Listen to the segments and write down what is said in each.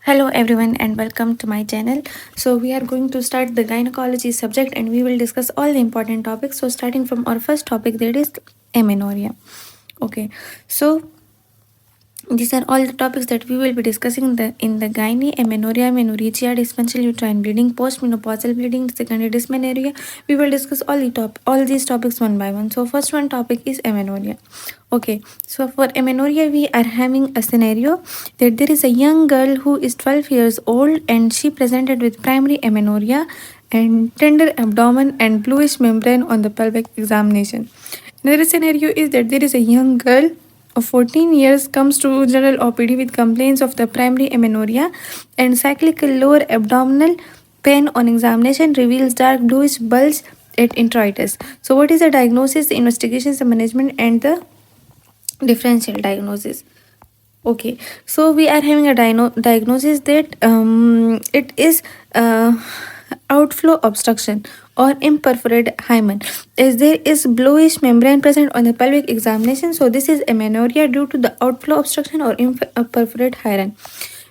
Hello everyone and welcome to my channel. So we are going to start the gynecology subject and we will discuss all the important topics. So starting from our first topic, that is amenorrhea. Okay, so these are all the topics that we will be discussing in the gynae, amenorrhea, menorrhagia, dysfunctional uterine bleeding, postmenopausal bleeding, secondary dysmenorrhea. We will discuss all these topics one by one. So first one topic is amenorrhea. Okay, so for amenorrhea, we are having a scenario that there is a young girl who is 12 years old and she presented with primary amenorrhea and tender abdomen and bluish membrane on the pelvic examination. Another scenario is that there is a young girl of 14 years comes to general OPD with complaints of the primary amenorrhea and cyclical lower abdominal pain on examination reveals dark bluish bulge at introitus. So what is the diagnosis, the investigations, the management and the differential diagnosis? Okay, so we are having a diagnosis that it is outflow obstruction or imperforated hymen, as there is bluish membrane present on the pelvic examination. So this is amenorrhea due to the outflow obstruction or imperforated hymen.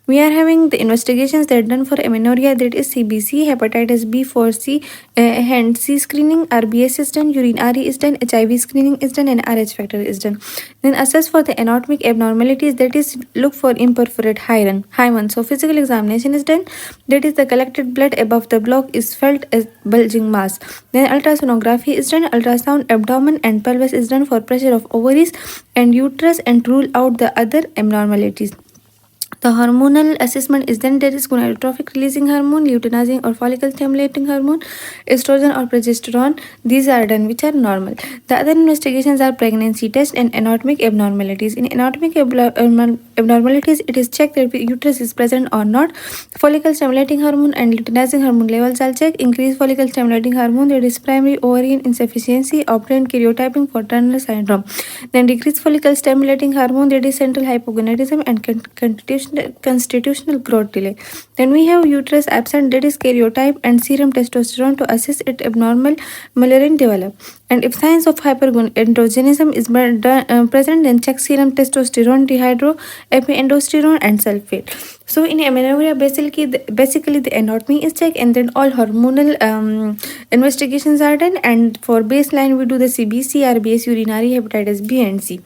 We are having the investigations that are done for amenorrhea, that is CBC, hepatitis B, 4C, and C screening, RBS is done, urine RE is done, HIV screening is done, and RH factor is done. Then assess for the anatomic abnormalities, that is look for imperforate hymen. So physical examination is done, that is the collected blood above the block is felt as bulging mass. Then ultrasonography is done, ultrasound abdomen and pelvis is done for pressure of ovaries and uterus and rule out the other abnormalities. The hormonal assessment is then there is gonadotrophic releasing hormone, luteinizing or follicle stimulating hormone, estrogen or progesterone. These are done which are normal. The other investigations are pregnancy test and anatomic abnormalities. In anatomic abnormalities, it is checked if uterus is present or not. Follicle stimulating hormone and luteinizing hormone levels are checked. Increased follicle stimulating hormone, that is primary ovarian insufficiency, obtained karyotyping for Turner syndrome. Then decreased follicle stimulating hormone, that is central hypogonadism and constitutional growth delay. Then we have uterus absent, that is karyotype and serum testosterone to assess it abnormal Mullerian develop. And if signs of hyperandrogenism is present, then check serum testosterone, epiandrosterone and sulfate. So in amenorrhea, basically the anatomy is checked and then all hormonal investigations are done. And for baseline, we do the CBC, RBS, urinary, hepatitis B and C.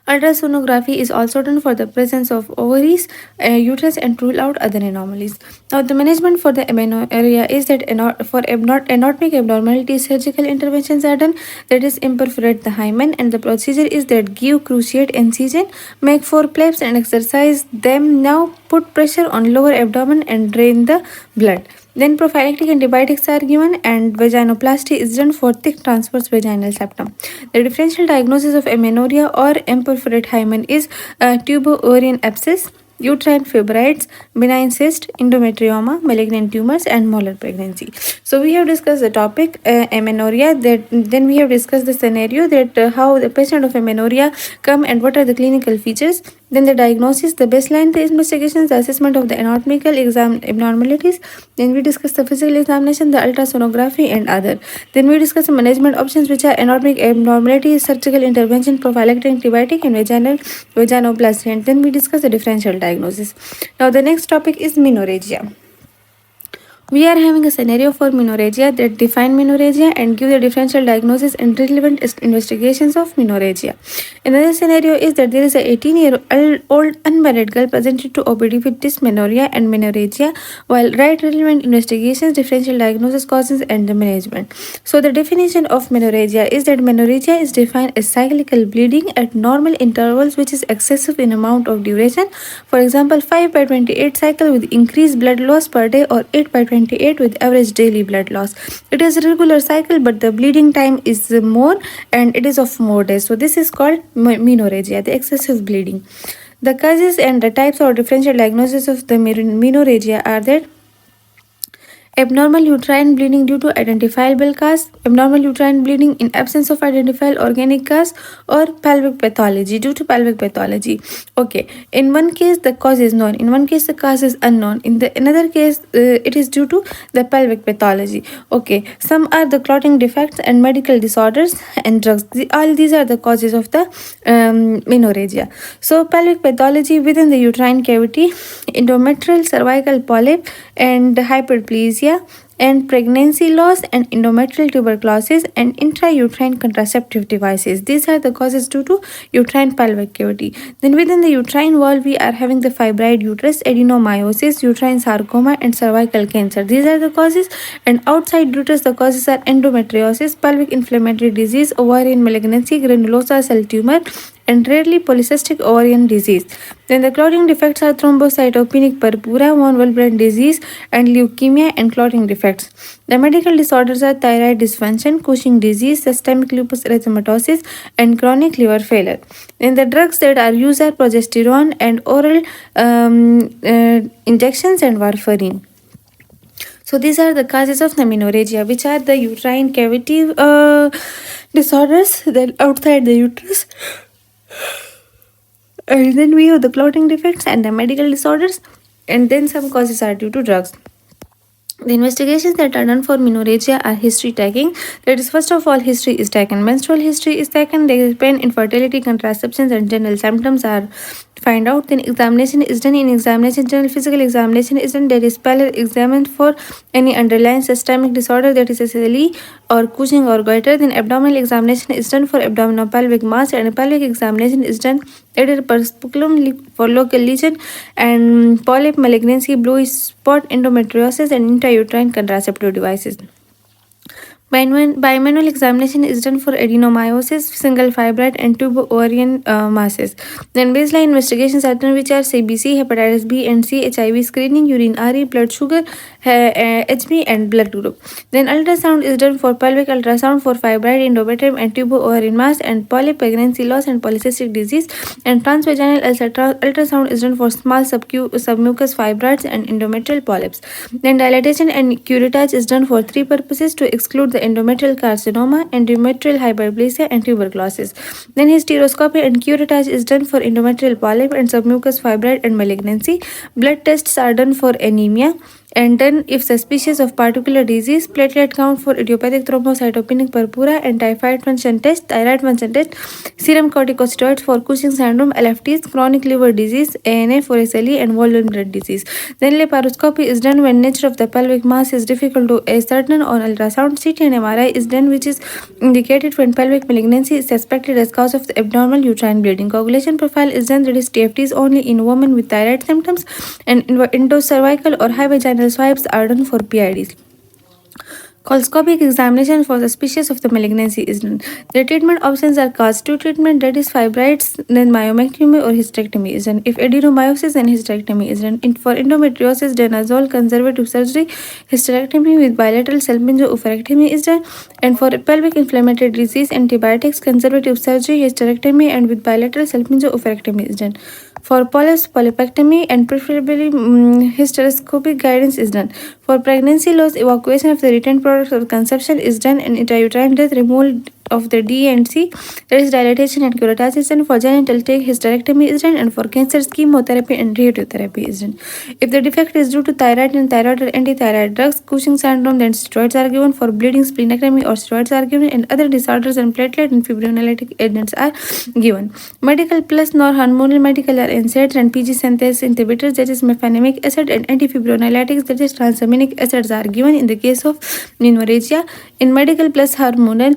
Ultrasonography is also done for the presence of ovaries, uterus, and rule out other anomalies. Now, the management for the amenorrhea is that for anatomic abnormalities, surgical interventions are done, that is, imperforate the hymen, and the procedure is that give cruciate incision, make 4 plaps, and exercise them. Now, put pressure on lower abdomen and drain the blood. Then prophylactic antibiotics are given and vaginoplasty is done for thick transverse vaginal septum. The differential diagnosis of amenorrhea or imperforate hymen is tubo-ovarian abscess, uterine fibroids, benign cyst, endometrioma, malignant tumors, and molar pregnancy. So we have discussed the topic amenorrhea. Then we have discussed the scenario that how the patient of amenorrhea come and what are the clinical features. Then the diagnosis, the baseline, the investigations, the assessment of the anatomical exam abnormalities. Then we discuss the physical examination, the ultrasonography, and other. Then we discuss the management options, which are anatomic abnormalities, surgical intervention, prophylactic antibiotic, and vaginoplasty. And then we discuss the differential diagnosis. Now the next topic is menorrhagia. We are having a scenario for menorrhagia that define menorrhagia and give the differential diagnosis and relevant investigations of menorrhagia. Another scenario is that there is a 18-year-old unmarried girl presented to OPD with dysmenorrhea and menorrhagia, while right relevant investigations, differential diagnosis, causes, and the management. So the definition of menorrhagia is that menorrhagia is defined as cyclical bleeding at normal intervals which is excessive in amount of duration. For example, 5/28 cycle with increased blood loss per day or 8/28 with average daily blood loss. It is a regular cycle, but the bleeding time is more and it is of more days. So this is called menorrhagia, the excessive bleeding. The causes and the types or differential diagnosis of the menorrhagia are that Abnormal uterine bleeding due to identifiable cause, abnormal uterine bleeding in absence of identifiable organic cause, or pelvic pathology due to pelvic pathology. Okay, in one case the cause is known, in one case the cause is unknown, in the another case it is due to the pelvic pathology. Okay, some are the clotting defects and medical disorders and drugs. All these are the causes of the menorrhagia. So pelvic pathology within the uterine cavity, endometrial cervical polyp and hyperplasia and pregnancy loss and endometrial tuberculosis and intrauterine contraceptive devices. These are the causes due to uterine pelvic cavity. Then within the uterine wall we are having the fibroid uterus, adenomyosis, uterine sarcoma and cervical cancer. These are the causes. And outside uterus the causes are endometriosis, pelvic inflammatory disease, ovarian malignancy, granulosa cell tumor and rarely polycystic ovarian disease. Then the clotting defects are thrombocytopenic purpura, von Willebrand disease, and leukemia and clotting defects. The medical disorders are thyroid dysfunction, Cushing disease, systemic lupus erythematosus, and chronic liver failure. Then the drugs that are used are progesterone and oral injections and warfarin. So these are the causes of the menorrhagia, which are the uterine cavity disorders, then outside the uterus. And then we have the clotting defects and the medical disorders, and then some causes are due to drugs. The investigations that are done for menorrhagia are history taking. That is, first of all, history is taken. Menstrual history is taken. There is pain, infertility, contraceptions, and general symptoms are find out. Then examination is done. In examination, general physical examination is done. There is pallor examined for any underlying systemic disorder, that is SLE or Cushing or goiter. Then abdominal examination is done for abdominopelvic mass, and pelvic examination is done either per speculum for local lesion and polyp, malignancy, blue spot, endometriosis, and intrauterine contraceptive devices. Bimanual examination is done for adenomyosis, single fibroid, and tubo-ovarian masses. Then baseline investigations are done, which are CBC, hepatitis B and C, HIV screening, urine RE, blood sugar, HB, and blood group. Then ultrasound is done for pelvic ultrasound for fibroid, endometrium, and tubo-ovarian mass, and polyp, pregnancy loss, and polycystic disease. And transvaginal ultrasound is done for small submucous fibroids and endometrial polyps. Then dilatation and curettage is done for three purposes: to exclude the endometrial carcinoma, endometrial hyperplasia, and tuberculosis. Then hysteroscopy and curettage is done for endometrial polyp and submucous fibroid and malignancy. Blood tests are done for anemia and done if suspicious of particular disease. Platelet count for idiopathic thrombocytopenic purpura and thyroid function test, serum corticosteroids for Cushing syndrome, LFTs, chronic liver disease, ANA for SLE, and Walden blood disease. Then laparoscopy is done when nature of the pelvic mass is difficult to ascertain on ultrasound. CT and MRI is done, which is indicated when pelvic malignancy is suspected as cause of the abnormal uterine bleeding. Coagulation profile is done, that is TFTs only in women with thyroid symptoms, and endocervical or high vaginal swabs are done for PIDs. Colposcopic examination for suspicious of the malignancy is done. The treatment options are cause 2 treatment, that is fibroids, then myomectomy or hysterectomy is done. If adenomyosis, then hysterectomy is done. For endometriosis, danazol conservative surgery, hysterectomy with bilateral salpingo-oophorectomy is done. And for pelvic inflammatory disease, antibiotics, conservative surgery, hysterectomy, and with bilateral salpingo-oophorectomy is done. For polyps, polypectomy, and preferably hysteroscopic guidance is done. For pregnancy loss, evacuation of the retained products of conception is done, and intrauterine death, removal of the D and C, there is dilatation and curettage is done. For genital take, hysterectomy is done, and for cancer, chemotherapy and radiotherapy is done. If the defect is due to thyroid and thyroid or antithyroid drugs, Cushing syndrome, then steroids are given. For bleeding, splenectomy or steroids are given, and other disorders and platelet and fibrinolytic agents are given. Medical plus non-hormonal medical are NSAIDs and PG synthase inhibitors, that is mefenamic acid, and antifibrinolytics, that is transaminic acids are given in the case of menorrhagia. In medical plus hormonal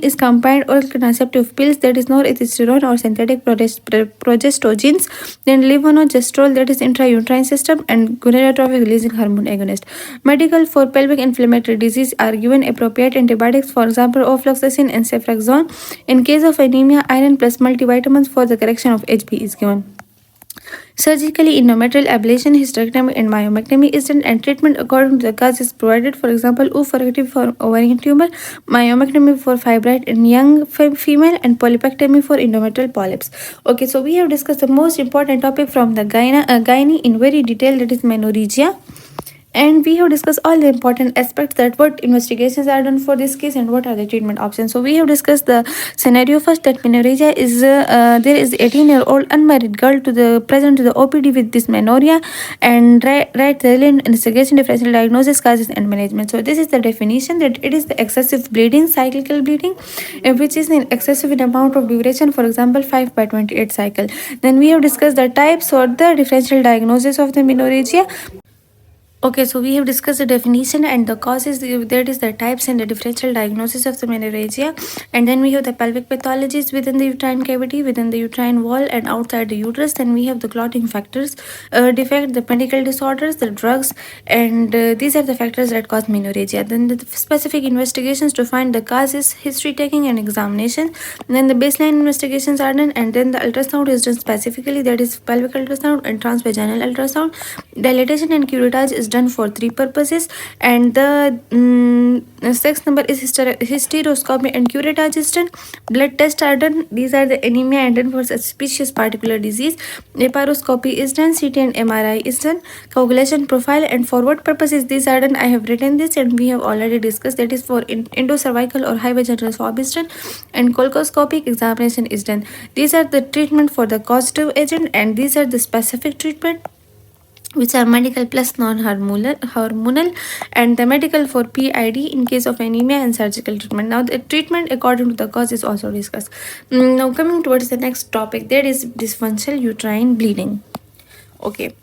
is combined oral contraceptive pills, that is norethistérone or synthetic progestogens, then levonorgestrel, that is intrauterine system, and gonadotrophic releasing hormone agonist. Medical for pelvic inflammatory disease are given appropriate antibiotics, for example ofloxacin and ceftriaxone. In case of anemia, iron plus multivitamins for the correction of HB is given. Surgically, endometrial ablation, hysterectomy, and myomectomy is done, and treatment according to the cause is provided. For example, oophorectomy for ovarian tumor, myomectomy for fibroid in young female, and polypectomy for endometrial polyps. Okay, so we have discussed the most important topic from the gynae in very detail, that is menorrhagia. And we have discussed all the important aspects, that what investigations are done for this case and what are the treatment options. So we have discussed the scenario first, that Menorrhagia is there is 18-year-old unmarried girl to the present to the OPD with dysmenorrhea and right relevant investigation, differential diagnosis, causes and management. So this is the definition, that it is the excessive bleeding, cyclical bleeding, which is an excessive in amount of duration, for example 5 by 28 cycle. Then we have discussed the types or the differential diagnosis of the Menorrhagia. Okay, so we have discussed the definition and the causes, that is the types and the differential diagnosis of the menorrhagia. And then we have the pelvic pathologies within the uterine cavity, within the uterine wall and outside the uterus. Then we have the clotting factors, defect, the medical disorders, the drugs, and these are the factors that cause menorrhagia. Then the specific investigations to find the causes, history taking and examination. Then the baseline investigations are done, and then the ultrasound is done specifically, that is pelvic ultrasound and transvaginal ultrasound. Dilatation and curettage is done for 3 purposes, and the sex number is hysteroscopy and curettage is done. Blood tests are done, these are the anemia and done for suspicious particular disease. Laparoscopy is done, CT and MRI is done. Coagulation profile and for what purposes these are done, I have written this and we have already discussed, that is for endocervical or high vaginal swab is done, and colposcopic examination is done. These are the treatment for the causative agent, and these are the specific treatment which are medical plus non-hormonal, and the medical for PID in case of anemia, and surgical treatment. Now the treatment according to the cause is also discussed. Now coming towards the next topic, there is dysfunctional uterine bleeding. Okay,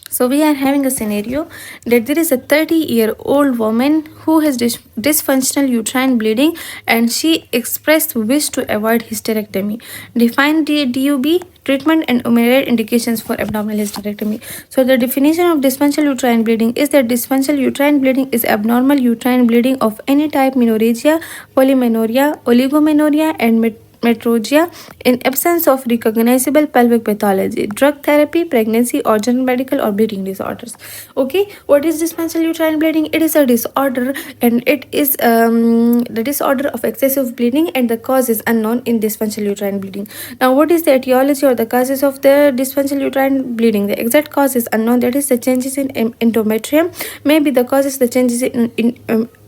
so we are having a scenario that there is a 30-year-old woman who has dysfunctional uterine bleeding, and she expressed wish to avoid hysterectomy. Define the DUB, treatment and enumerate indications for abdominal hysterectomy. So the definition of dysfunctional uterine bleeding is that dysfunctional uterine bleeding is abnormal uterine bleeding of any type, menorrhagia, polymenorrhea, oligomenorrhea, and metrorrhagia in absence of recognizable pelvic pathology, drug therapy, pregnancy, or general medical or bleeding disorders. Okay, what is dysfunctional uterine bleeding? It is a disorder, and it is the disorder of excessive bleeding, and the cause is unknown in dysfunctional uterine bleeding. Now, what is the etiology or the causes of the dysfunctional uterine bleeding? The exact cause is unknown, that is the changes in endometrium. Maybe the cause is the changes in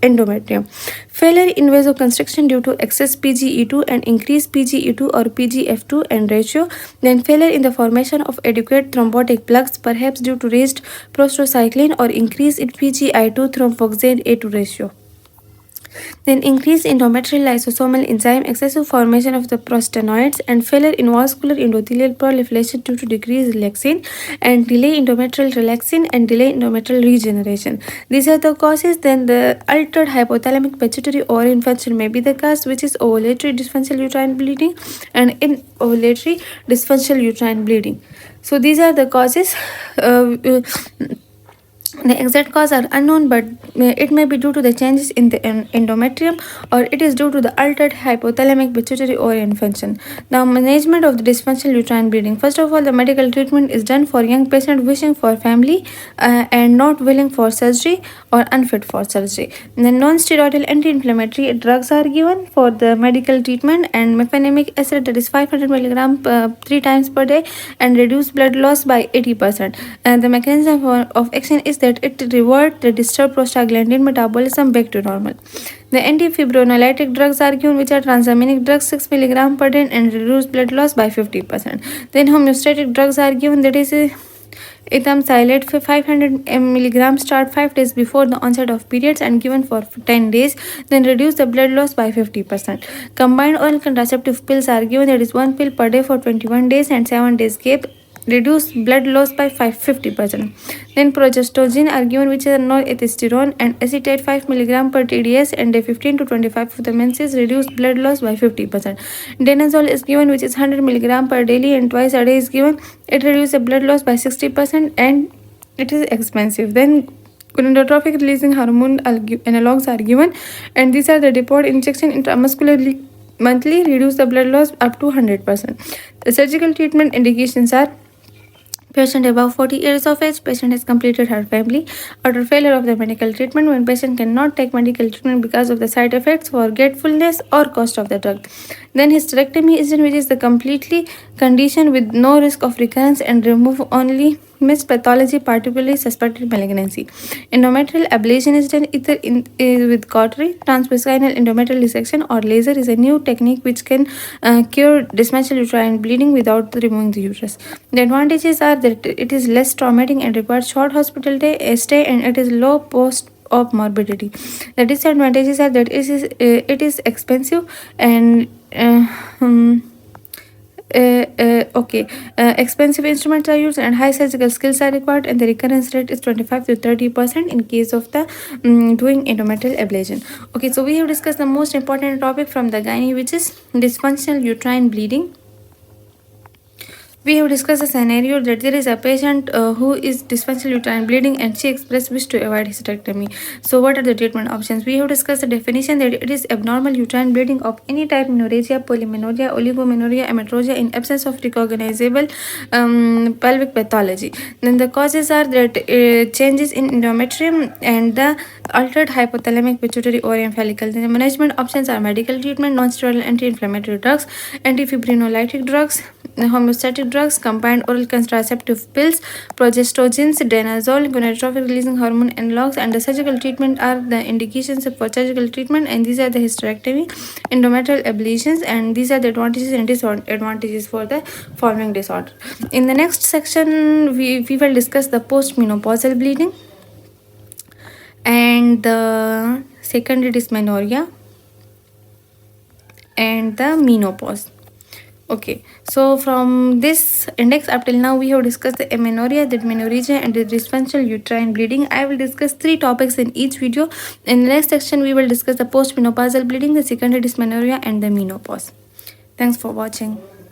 endometrium. Failure in vasoconstriction due to excess PGE2 and increased PGE2 or PGF2 and ratio. Then failure in the formation of adequate thrombotic plugs, perhaps due to raised prostacyclin or increase in PGI2 thromboxane A2 ratio. Then increase in endometrial lysosomal enzyme, excessive formation of the prostanoids, and failure in vascular endothelial proliferation due to decreased relaxin, and delay endometrial relaxin and delay endometrial regeneration. These are the causes. Then the altered hypothalamic pituitary ovarian function may be the cause, which is ovulatory dysfunctional uterine bleeding and in ovulatory dysfunctional uterine bleeding. So these are the causes. The exact cause are unknown, but it may be due to the changes in the endometrium, or it is due to the altered hypothalamic pituitary ovarian function. Now, management of the dysfunctional uterine bleeding. First of all, the medical treatment is done for young patient wishing for family and not willing for surgery or unfit for surgery. The non-steroidal anti-inflammatory drugs are given for the medical treatment, and mefenamic acid, that is 500 mg 3 times per day, and reduce blood loss by 80%. And the mechanism of action is that it reverts the disturbed prostaglandin metabolism back to normal. The antifibrinolytic drugs are given, which are tranexamic drugs 6 mg per day, and reduce blood loss by 50%. Then homeostatic drugs are given, that is ethamsilate 500 mg start 5 days before the onset of periods and given for 10 days, then reduce the blood loss by 50%. Combined oral contraceptive pills are given, that is 1 pill per day for 21 days and 7 days gap, reduce blood loss by 50%. Then progestogen are given, which is norethistérone and acetate 5 mg per TDS, and day 15 to 25 for the menses, reduce blood loss by 50%. Danazol is given, which is 100 mg per daily and twice a day is given. It reduces the blood loss by 60% and it is expensive. Then gonadotrophic releasing hormone analogs are given, and these are the depot injection intramuscularly monthly, reduce the blood loss up to 100%. The surgical treatment indications are: patient above 40 years of age, patient has completed her family, after failure of the medical treatment, when patient cannot take medical treatment because of the side effects, forgetfulness or cost of the drug. Then hysterectomy is in which is the completely condition with no risk of recurrence and remove only missed pathology, particularly suspected malignancy. Endometrial ablation is done either with cautery, transvaginal endometrial dissection, or laser is a new technique which can cure dysfunctional uterine bleeding without removing the uterus. The advantages are that it is less traumatic and requires short hospital stay, and it is low post of morbidity. The disadvantages are that it is expensive and okay, expensive instruments are used and high surgical skills are required, and the recurrence rate is 25 to 30% in case of the doing endometrial ablation. Okay, so we have discussed the most important topic from the gynae, which is dysfunctional uterine bleeding. We have discussed a scenario that there is a patient who is dysfunctional uterine bleeding and she expressed wish to avoid hysterectomy. So, what are the treatment options? We have discussed the definition that it is abnormal uterine bleeding of any type: menorrhagia, polymenorrhea, oligomenorrhea, amenorrhea, in absence of recognizable pelvic pathology. Then the causes are that changes in endometrium and the altered hypothalamic pituitary ovarian follicle. The management options are medical treatment, non-steroidal anti-inflammatory drugs, antifibrinolytic drugs, homeostatic drugs, combined oral contraceptive pills, progestogens, danazole, gonadotrophic releasing hormone analogs, and the surgical treatment are the indications for surgical treatment, and these are the hysterectomy, endometrial ablations, and these are the advantages and disadvantages for the following disorder. In the next section, we will discuss the postmenopausal bleeding, and the secondary dysmenorrhea and the menopause. Okay, so from this index up till now, we have discussed the amenorrhea, the menorrhagia, and the dysfunctional uterine bleeding. I will discuss 3 topics in each video. In the next section, we will discuss the postmenopausal bleeding, the secondary dysmenorrhea, and the menopause. Thanks for watching.